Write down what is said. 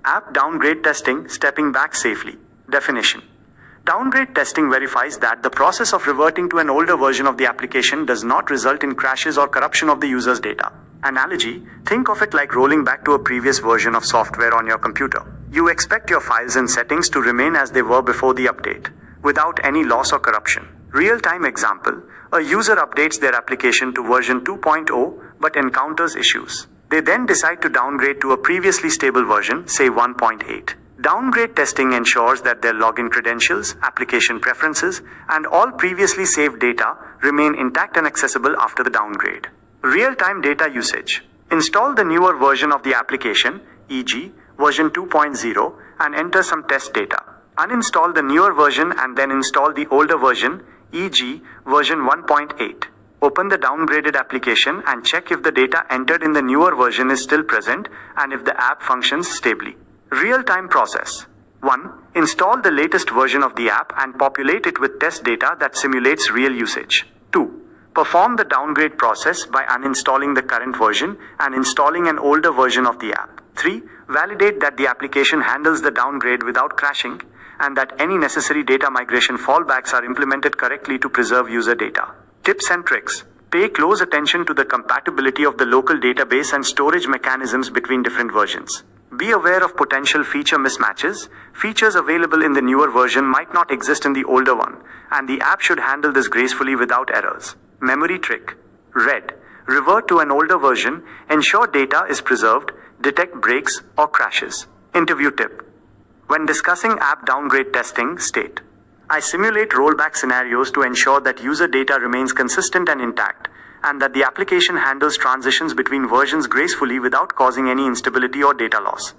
App downgrade testing, stepping back safely. Definition. Downgrade testing verifies that the process of reverting to an older version of the application does not result in crashes or corruption of the user's data. Analogy, think of it like rolling back to a previous version of software on your computer. You expect your files and settings to remain as they were before the update, without any loss or corruption. Real-time example, a user updates their application to version 2.0 but encounters issues. They then decide to downgrade to a previously stable version, say 1.8. Downgrade testing ensures that their login credentials, application preferences, and all previously saved data remain intact and accessible after the downgrade. Real-time data usage. Install the newer version of the application, e.g., version 2.0, and enter some test data. Uninstall the newer version and then install the older version, e.g., version 1.8. Open the downgraded application and check if the data entered in the newer version is still present and if the app functions stably. Real-time process. 1. Install the latest version of the app and populate it with test data that simulates real usage. 2. Perform the downgrade process by uninstalling the current version and installing an older version of the app. 3. Validate that the application handles the downgrade without crashing and that any necessary data migration fallbacks are implemented correctly to preserve user data. Tips and tricks. Pay close attention to the compatibility of the local database and storage mechanisms between different versions. Be aware of potential feature mismatches. Features available in the newer version might not exist in the older one, and the app should handle this gracefully without errors. Memory trick. Red. Revert to an older version, ensure data is preserved, detect breaks or crashes. Interview tip. When discussing app downgrade testing, state, I simulate rollback scenarios to ensure that user data remains consistent and intact, and that the application handles transitions between versions gracefully without causing any instability or data loss.